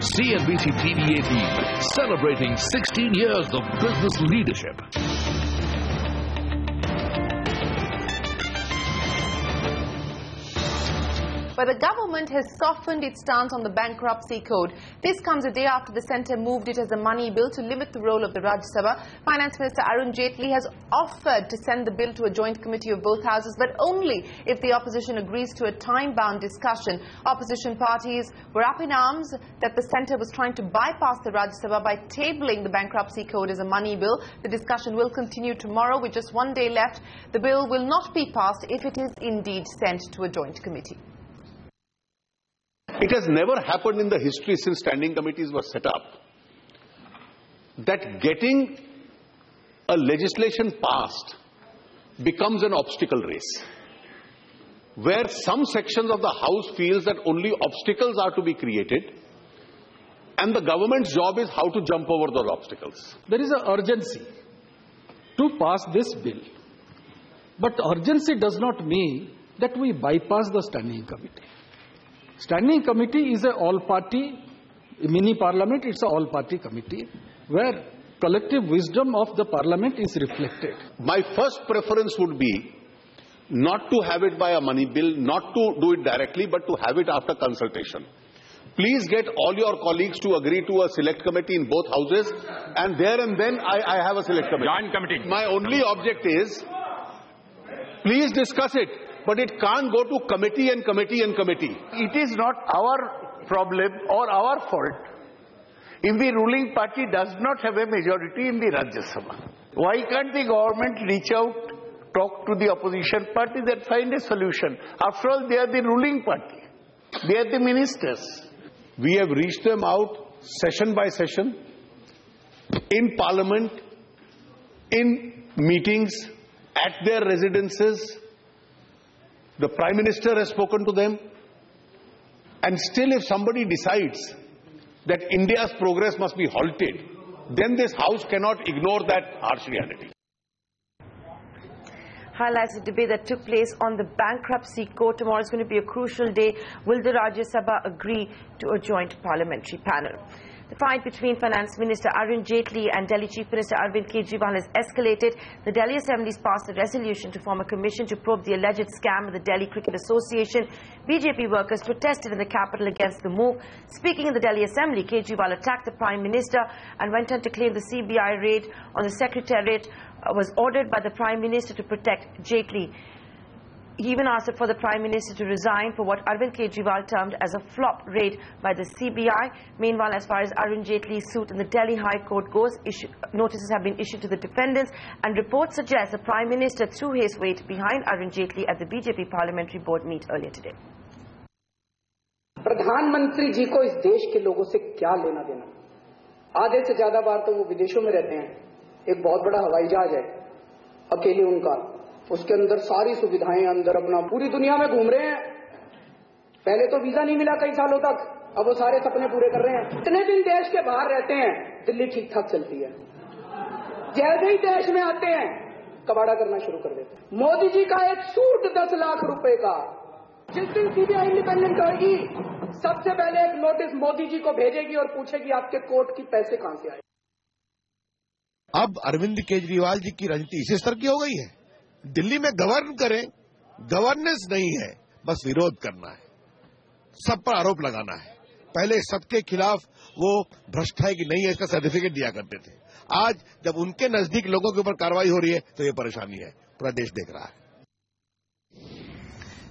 CNBC TV 18, celebrating 16 years of business leadership. But the government has softened its stance on the bankruptcy code. This comes a day after the centre moved it as a money bill to limit the role of the Rajya Sabha. Finance Minister Arun Jaitley has offered to send the bill to a joint committee of both houses, but only if the opposition agrees to a time-bound discussion. Opposition parties were up in arms that the centre was trying to bypass the Rajya Sabha by tabling the bankruptcy code as a money bill. The discussion will continue tomorrow with just one day left. The bill will not be passed if it is indeed sent to a joint committee. It has never happened in the history since standing committees were set up that getting a legislation passed becomes an obstacle race, where some sections of the House feels that only obstacles are to be created and the government's job is how to jump over those obstacles. There is an urgency to pass this bill, but urgency does not mean that we bypass the standing committee. Standing committee is an all-party mini parliament. It's an all-party committee where collective wisdom of the parliament is reflected. My first preference would be not to have it by a money bill, not to do it directly, but to have it after consultation. Please get all your colleagues to agree to a select committee in both houses, and there and then I have a select committee. Joint committee. My only object is, please discuss it. But it can't go to committee and committee and committee. It is not our problem or our fault if the ruling party does not have a majority in the Rajya Sabha. Why can't the government reach out, talk to the opposition party that find a solution? After all, they are the ruling party. They are the ministers. We have reached them out session by session, in parliament, in meetings, at their residences. The Prime Minister has spoken to them, and still if somebody decides that India's progress must be halted, then this House cannot ignore that harsh reality. Highlights the debate that took place on the bankruptcy code. Tomorrow is going to be a crucial day. Will the Rajya Sabha agree to a joint parliamentary panel? The fight between Finance Minister Arun Jaitley and Delhi Chief Minister Arvind Kejriwal has escalated. The Delhi Assembly has passed a resolution to form a commission to probe the alleged scam of the Delhi Cricket Association. BJP workers protested in the capital against the move. Speaking in the Delhi Assembly, Kejriwal attacked the Prime Minister and went on to claim the CBI raid on the Secretariat was ordered by the Prime Minister to protect Jaitley. He even asked for the Prime Minister to resign for what Arvind Kejriwal termed as a flop raid by the CBI. Meanwhile, as far as Arun Jaitley's suit in the Delhi High Court goes, notices have been issued to the defendants, and reports suggest the Prime Minister threw his weight behind Arun Jaitley at the BJP Parliamentary Board meet earlier today. प्रधानमंत्री जी को इस देश के लोगों से क्या लेना देना? आधे से ज्यादा बार तो वो विदेशों में रहते हैं. एक बहुत बड़ा हवाई जहाज है अकेले उनका, उसके अंदर सारी सुविधाएं, अंदर अपना पूरी दुनिया में घूम रहे हैं. पहले तो वीजा नहीं मिला कई सालों तक, अब वो सारे सपने पूरे कर रहे हैं. इतने दिन देश के बाहर रहते हैं, दिल्ली ठीक ठाक चलती है. जैसे ही देश में आते हैं कबाड़ा करना शुरू कर देते हैं. मोदी जी का एक सूट 10 लाख रुपए का, जिस दिन सीबीआई इंडिपेंडेंट होगी सबसे पहले एक नोटिस मोदी जी को भेजेगी और पूछेगी आपके कोर्ट की पैसे कहां से आए. अब अरविंद केजरीवाल जी की राजनीति इसी स्तर की हो गई है. दिल्ली में गवर्न करें, गवर्नेंस नहीं है, बस विरोध करना है, सब पर आरोप लगाना है. पहले सबके खिलाफ वो भ्रष्ट है कि नहीं है इसका सर्टिफिकेट दिया करते थे. आज जब उनके नजदीक लोगों के ऊपर कार्रवाई हो रही है तो ये परेशानी है, पूरा देश देख रहा है.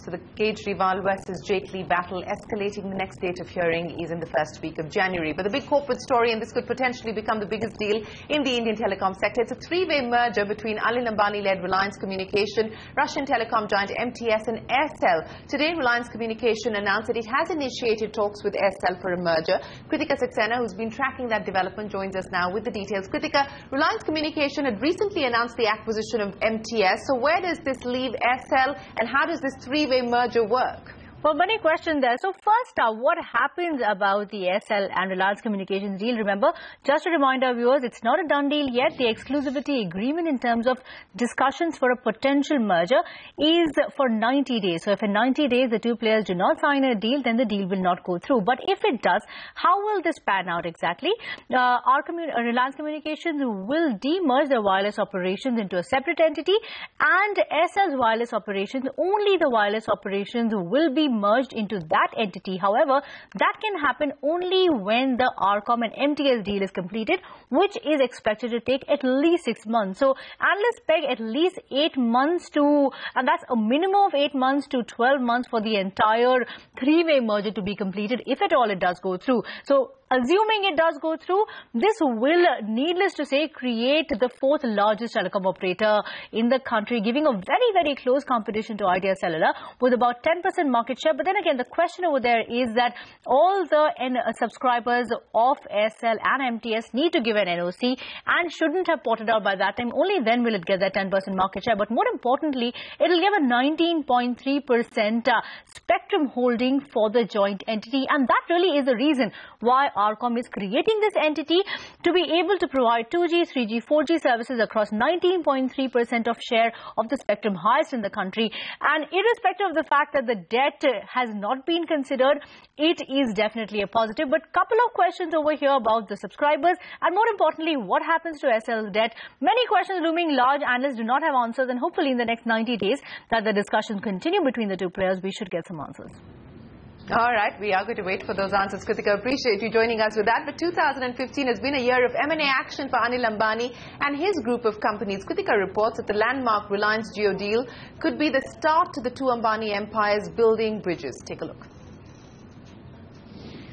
So the Kejriwal versus Jaitley battle escalating. The next date of hearing is in the first week of January. But the big corporate story, and this could potentially become the biggest deal in the Indian telecom sector, it's a three-way merger between Anil Ambani-led Reliance Communication, Russian telecom giant MTS and Aircel. Today, Reliance Communication announced that it has initiated talks with Aircel for a merger. Kritika Saxena, who's been tracking that development, joins us now with the details. Kritika, Reliance Communication had recently announced the acquisition of MTS. So where does this leave Aircel, and how does this three-way merger work? Well, many questions there. So first up, what happens about the SL and Reliance Communications deal? Remember, just to remind our viewers, it's not a done deal yet. The exclusivity agreement in terms of discussions for a potential merger is for 90 days. So if in 90 days the two players do not sign a deal, then the deal will not go through. But if it does, how will this pan out exactly? Reliance Communications will demerge their wireless operations into a separate entity, and SL's wireless operations, only the wireless operations will be merged into that entity. However, that can happen only when the RCOM and MTS deal is completed, which is expected to take at least 6 months. So analysts peg at least 8 months to, and that's a minimum of 8 months to 12 months for the entire three-way merger to be completed, if at all it does go through. So assuming it does go through, this will, needless to say, create the fourth largest telecom operator in the country, giving a very, very close competition to Idea Cellular with about 10% market share. But then again, the question over there is that all the subscribers of SL and MTS need to give an NOC and shouldn't have ported out by that time. Only then will it get that 10% market share. But more importantly, it will give a 19.3% spectrum holding for the joint entity. And that really is the reason why RCOM is creating this entity, to be able to provide 2G, 3G, 4G services across 19.3% of share of the spectrum, highest in the country. And irrespective of the fact that the debt has not been considered, it is definitely a positive. But couple of questions over here about the subscribers, and more importantly, what happens to SL's debt? Many questions looming large. Analysts do not have answers, and hopefully in the next 90 days that the discussions continue between the two players, we should get some answers. All right, we are going to wait for those answers. Kritika, appreciate you joining us with that. But 2015 has been a year of M&A action for Anil Ambani and his group of companies. Kritika reports that the landmark Reliance Jio deal could be the start to the two Ambani empires building bridges. Take a look.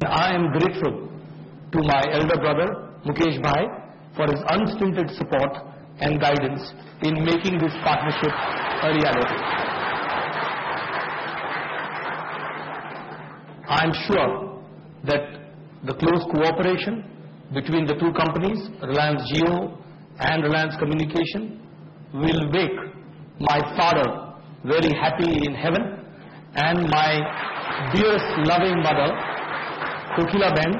I am grateful to my elder brother, Mukesh Bhai, for his unstinted support and guidance in making this partnership a reality. I am sure that the close cooperation between the two companies, Reliance Jio and Reliance Communication, will make my father very happy in heaven, and my dearest loving mother, Kokila Ben,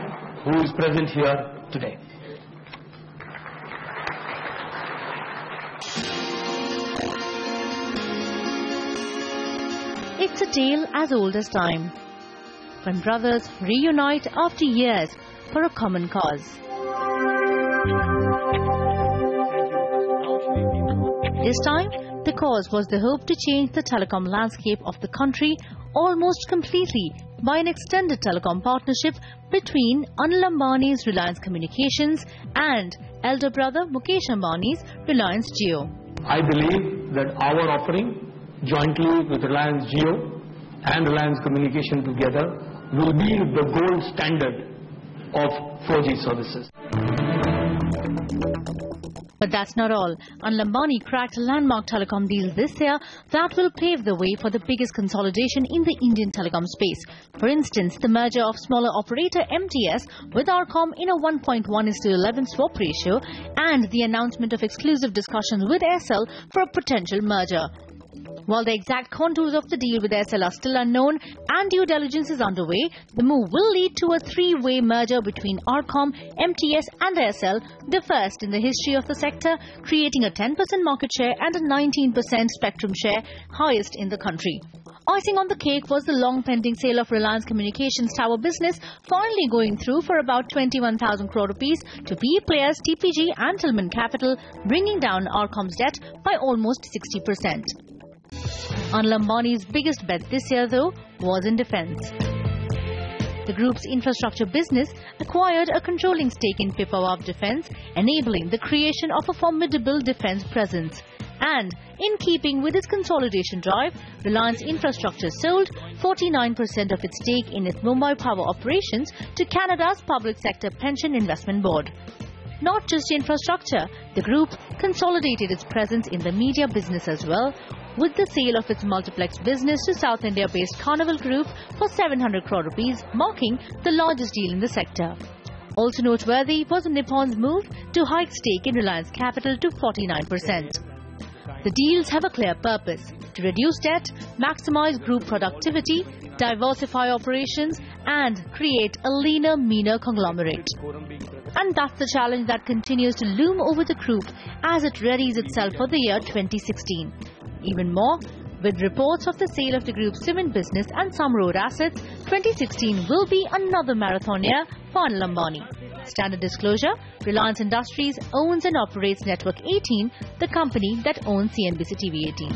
who is present here today. It's a tale as old as time, when brothers reunite after years for a common cause. This time, the cause was the hope to change the telecom landscape of the country almost completely by an extended telecom partnership between Anil Ambani's Reliance Communications and elder brother Mukesh Ambani's Reliance Jio. I believe that our offering, jointly with Reliance Jio and Reliance Communication together, will be the gold standard of 4G services. But that's not all. Anil Ambani cracked landmark telecom deals this year that will pave the way for the biggest consolidation in the Indian telecom space. For instance, the merger of smaller operator MTS with RCOM in a 1.1:11 swap ratio, and the announcement of exclusive discussions with SL for a potential merger. While the exact contours of the deal with SL are still unknown and due diligence is underway, the move will lead to a three-way merger between RCOM, MTS and SL, the first in the history of the sector, creating a 10% market share and a 19% spectrum share, highest in the country. Icing on the cake was the long-pending sale of Reliance Communications tower business, finally going through for about 21,000 crore rupees to PE players TPG and Tillman Capital, bringing down RCOM's debt by almost 60%. Anil Ambani's biggest bet this year, though, was in defence. The group's infrastructure business acquired a controlling stake in Pipavav Defence, enabling the creation of a formidable defence presence. And, in keeping with its consolidation drive, Reliance Infrastructure sold 49% of its stake in its Mumbai power operations to Canada's Public Sector Pension Investment Board. Not just infrastructure, the group consolidated its presence in the media business as well, with the sale of its multiplex business to South India-based Carnival Group for 700 crore rupees, marking the largest deal in the sector. Also noteworthy was Nippon's move to hike stake in Reliance Capital to 49%. The deals have a clear purpose: to reduce debt, maximize group productivity, diversify operations, and create a leaner, meaner conglomerate. And that's the challenge that continues to loom over the group as it readies itself for the year 2016. Even more, with reports of the sale of the group's cement business and some road assets, 2016 will be another marathon year for Anil Ambani. Standard disclosure, Reliance Industries owns and operates Network 18, the company that owns CNBC TV 18.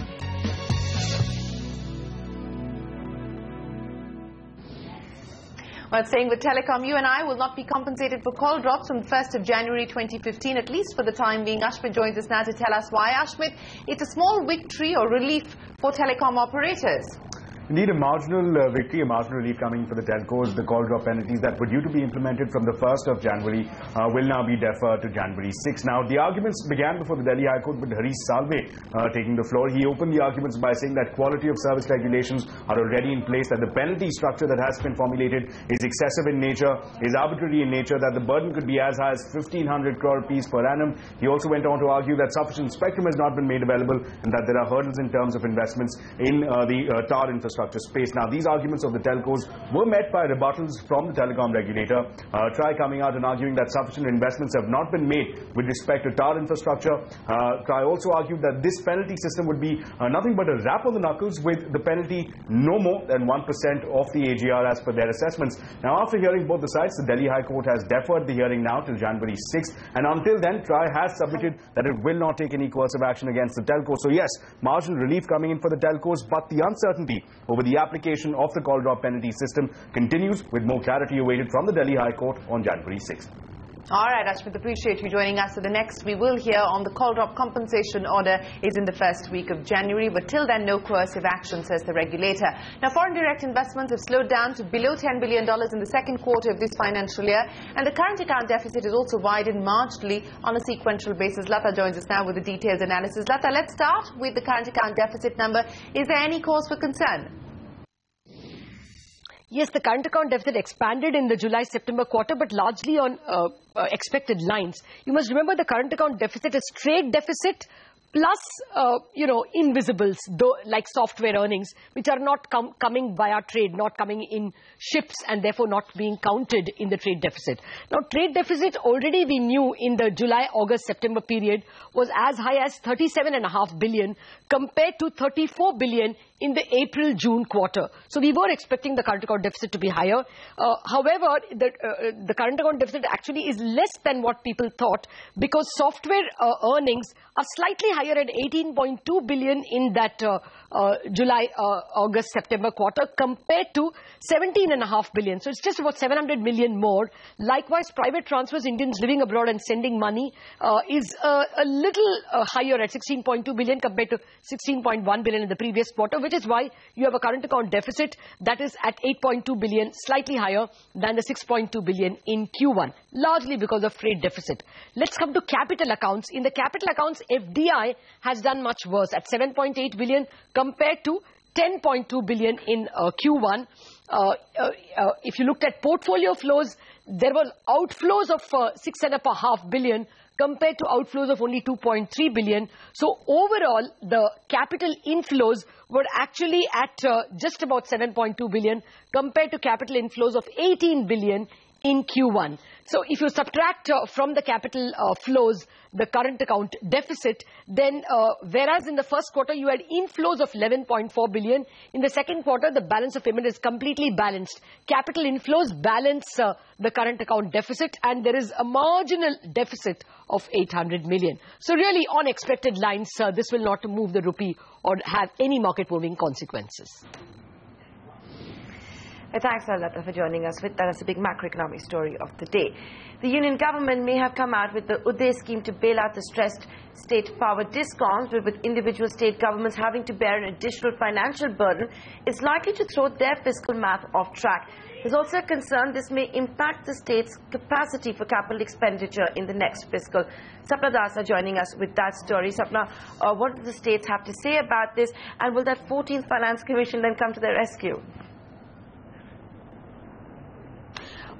Well, staying with telecom, you and I will not be compensated for call drops from the 1st of January 2015, at least for the time being. Ashmit joins us now to tell us why. Ashmit, it's a small victory or relief for telecom operators. Indeed, a marginal victory, a marginal relief coming for the telcos. The call drop penalties that were due to be implemented from the 1st of January will now be deferred to January 6. Now, the arguments began before the Delhi High Court with Harish Salve taking the floor. He opened the arguments by saying that quality of service regulations are already in place, that the penalty structure that has been formulated is excessive in nature, is arbitrary in nature, that the burden could be as high as 1,500 crore rupees per annum. He also went on to argue that sufficient spectrum has not been made available and that there are hurdles in terms of investments in the tower infrastructure space. Now, these arguments of the telcos were met by rebuttals from the telecom regulator. TRAI coming out and arguing that sufficient investments have not been made with respect to tower infrastructure. TRAI also argued that this penalty system would be nothing but a rap on the knuckles, with the penalty no more than 1% of the AGR as per their assessments. Now, after hearing both the sides, the Delhi High Court has deferred the hearing now till January 6th, and until then, TRAI has submitted that it will not take any coercive action against the telcos. So yes, marginal relief coming in for the telcos, but the uncertainty over the application of the call drop penalty system continues, with more clarity awaited from the Delhi High Court on January 6th. All right, Ashmit, appreciate you joining us. So the next we will hear on the call drop compensation order is in the first week of January, but till then, no coercive action, says the regulator. Now, foreign direct investments have slowed down to below $10 billion in the second quarter of this financial year, and the current account deficit has also widened marginally on a sequential basis. Lata joins us now with the detailed analysis. Lata, let's start with the current account deficit number. Is there any cause for concern? Yes, the current account deficit expanded in the July-September quarter, but largely on expected lines. You must remember the current account deficit is trade deficit plus, invisibles, like software earnings, which are not coming via trade, not coming in ships, and therefore not being counted in the trade deficit. Now, trade deficit already we knew in the July, August, September period was as high as 37.5 billion compared to 34 billion in the April-June quarter. So we were expecting the current account deficit to be higher. However, the current account deficit actually is less than what people thought, because software earnings are slightly higher at 18.2 billion in that July, August, September quarter compared to 17.5 billion. So it's just about 700 million more. Likewise, private transfers, Indians living abroad and sending money is a little higher at 16.2 billion compared to 16.1 billion in the previous quarter, which is why you have a current account deficit that is at 8.2 billion, slightly higher than the 6.2 billion in Q1, largely because of trade deficit. Let's come to capital accounts. In the capital accounts, FDI has done much worse at 7.8 billion compared to 10.2 billion in Q1. If you looked at portfolio flows, there were outflows of 6.5 billion compared to outflows of only 2.3 billion. So overall, the capital inflows were actually at just about 7.2 billion compared to capital inflows of 18 billion in Q1. So if you subtract from the capital flows the current account deficit, then whereas in the first quarter you had inflows of 11.4 billion, in the second quarter the balance of payment is completely balanced. Capital inflows balance the current account deficit, and there is a marginal deficit of 800 million. So really on expected lines, this will not move the rupee or have any market moving consequences. Thanks, Lata, for joining us with that. That's a big macroeconomic story of the day. The union government may have come out with the UDE scheme to bail out the stressed state power discoms, but with individual state governments having to bear an additional financial burden, it's likely to throw their fiscal math off track. There's also a concern this may impact the state's capacity for capital expenditure in the next fiscal. Sapna Das are joining us with that story. Sapna, what do the states have to say about this, and will that 14th Finance Commission then come to their rescue?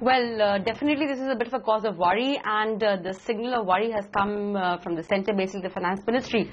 Well, definitely this is a bit of a cause of worry, and the signal of worry has come from the centre, basically the finance ministry,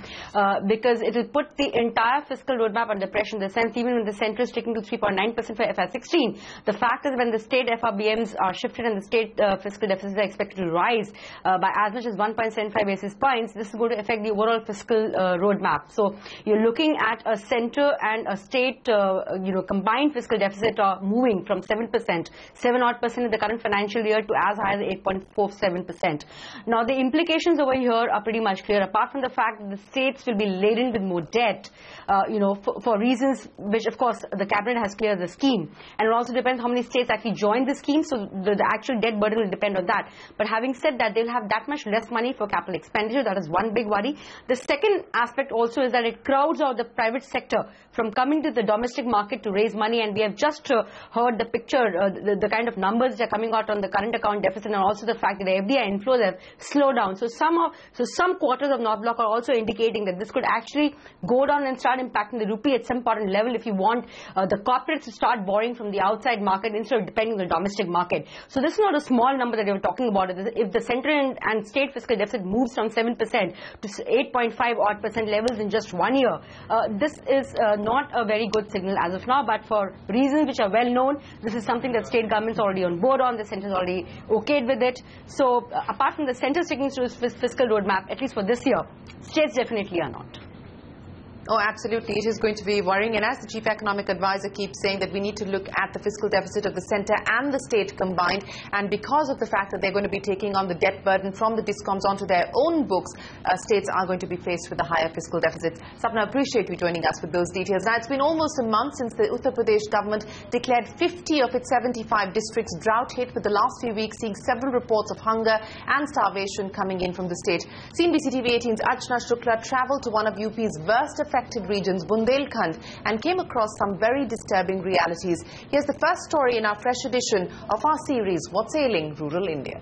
because it will put the entire fiscal roadmap under pressure, in the sense even when the centre is sticking to 3.9% for FY16, the fact is when the state FRBMs are shifted and the state fiscal deficits are expected to rise by as much as 1.75 basis points, this is going to affect the overall fiscal roadmap. So you're looking at a centre and a state combined fiscal deficit are moving from 7%, 7% in the current financial year to as high as 8.47%. Now the implications over here are pretty much clear, apart from the fact that the states will be laden with more debt, for reasons which of course the cabinet has cleared the scheme, and it also depends how many states actually join the scheme, so the actual debt burden will depend on that. But having said that, they'll have that much less money for capital expenditure. That is one big worry. The second aspect also is that it crowds out the private sector from coming to the domestic market to raise money, and we have just heard the picture, the kind of numbers that are coming out on the current account deficit, and also the fact that the FDI inflows have slowed down. So some quarters of North Block are also indicating that this could actually go down and start impacting the rupee at some important level if you want the corporates to start borrowing from the outside market instead of depending on the domestic market. So this is not a small number that they were talking about. If the central and state fiscal deficit moves from 7% to 8.5% levels in just 1 year, this is not a very good signal as of now, but for reasons which are well known, this is something that state governments are already on board on, the centre is already okayed with it. So apart from the centre sticking to its fiscal roadmap, at least for this year, states definitely are not. Oh, absolutely. It is going to be worrying. And as the Chief Economic Advisor keeps saying that we need to look at the fiscal deficit of the centre and the state combined. And because of the fact that they're going to be taking on the debt burden from the discoms onto their own books, states are going to be faced with a higher fiscal deficit. Sapna, appreciate you joining us with those details. Now, it's been almost a month since the Uttar Pradesh government declared 50 of its 75 districts drought hit, with the last few weeks seeing several reports of hunger and starvation coming in from the state. CNBC TV 18's Archana Shukla travelled to one of UP's worst affected regions, Bundelkhand, and came across some very disturbing realities. Here's the first story in our fresh edition of our series, What's Ailing Rural India.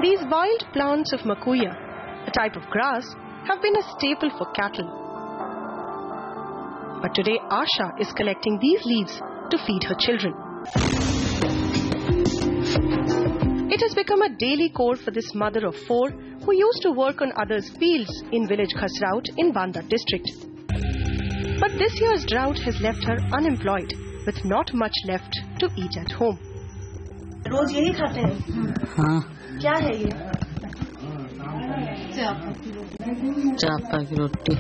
These wild plants of makuya, a type of grass, have been a staple for cattle. But today Asha is collecting these leaves to feed her children. It has become a daily chore for this mother of 4 who used to work on others' fields in village Khasraut in Banda district. But this year's drought has left her unemployed, with not much left to eat at home. रोज यही खाते हैं? हाँ। क्या है ये? चापा की रोटी।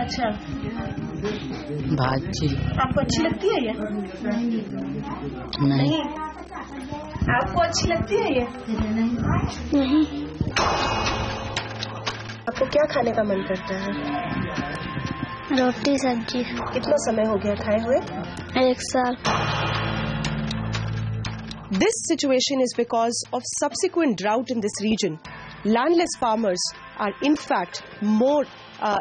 अच्छा। भाजी। आपको अच्छी लगती है ये? नहीं। आपको अच्छी लगती है ये? नहीं। आपको क्या खाने का मन करता है? रोटी सब्जी। कितना समय हो गया खाए हुए? 1 साल। This situation is because of subsequent drought in this region. Landless farmers are in fact more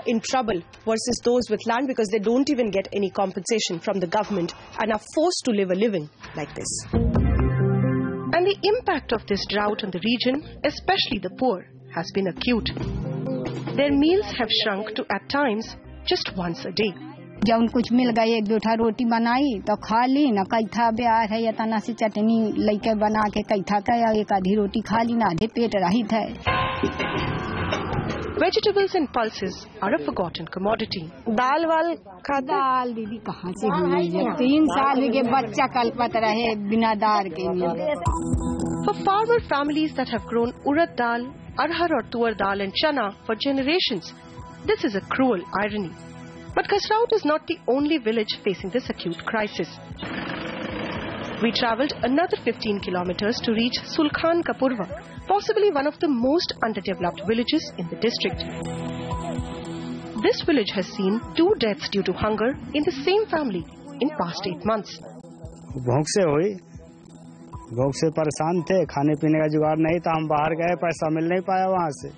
in trouble versus those with land, because they don't even get any compensation from the government and are forced to live a living like this. And the impact of this drought on the region, especially the poor, has been acute. Their meals have shrunk to at times just once a day. जब कुछ मिल गई 1-2 रोटी बनाई तो खा ली, न कई था ब्याह है या तना से चटनी लेके बना के कई था का एक आधी रोटी खा ली, ना आधे पेट रही था. Vegetables and pulses are a forgotten commodity. दाल वाल खाते? दाल दीदी कहाँ से हुई है? 3 साल के बच्चा कल्पत रहे बिना दाल के लिए. For farmer families that have grown urad dal, arhar or tuar dal and chana for generations, this is a cruel irony. But Khasraut is not the only village facing this acute crisis. We travelled another 15 kilometers to reach Sulkhan Kapurwa, possibly one of the most underdeveloped villages in the district. This village has seen 2 deaths due to hunger in the same family in past 8 months. भूख से हुई, भूख से परेशान थे, खाने पीने का जुगाड़ नहीं था, हम बाहर गए, पैसा मिल नहीं पाया वहाँ से.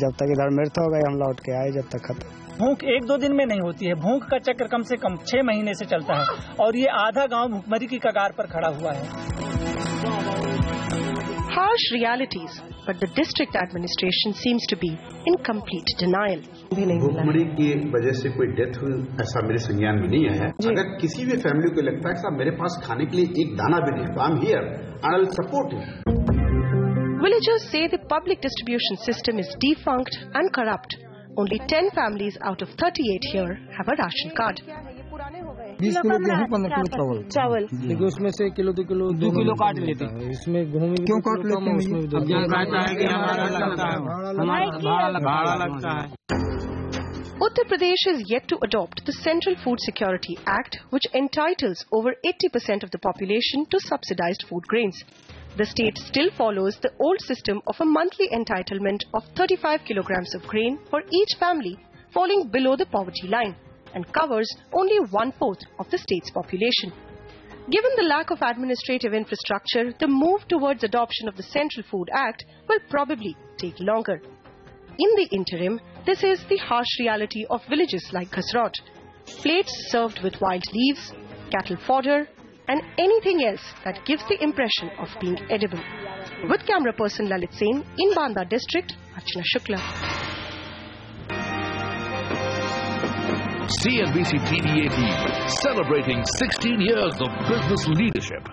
जब तक इधर मृत्यु हो गई हम लौट के आए, जब तक खत्म. भूख 1-2 दिन में नहीं होती है, भूख का चक्र कम से कम 6 महीने से चलता है, और ये आधा गांव भूखमरी की कगार पर खड़ा हुआ है. हाल Harsh realities, but the district administration seems to be in complete denial. भूखमरी की वजह से कोई डेथ हुई ऐसा मेरे संज्ञान में नहीं है। अगर किसी भी फैमिली को लगता है कि मेरे पास खाने के लिए एक दाना भी नहीं, तो I'm here and I'll support him. Villagers say the public distribution system is defunct and corrupt. Only 10 families out of 38 here have a ration card. 20 kilo गेहूँ 15 किलो चावल देखिए उसमें से किलो 2 किलो काट लेते हैं इसमें गेहूँ क्यों काट लेते हैं भाड़ा लगता है Uttar Pradesh is yet to adopt the Central Food Security Act, which entitles over 80% of the population to subsidized food grains. The state still follows the old system of a monthly entitlement of 35 kilograms of grain for each family falling below the poverty line, and covers only 1/4 of the state's population. Given the lack of administrative infrastructure, the move towards adoption of the Central Food Act will probably take longer. In the interim, this is the harsh reality of villages like Khasrot. Plates served with wild leaves, cattle fodder, and anything else that gives the impression of being edible. With camera person Lalit Sen in Banda district, Archana Shukla. CNBC TV 18, celebrating 16 years of business leadership.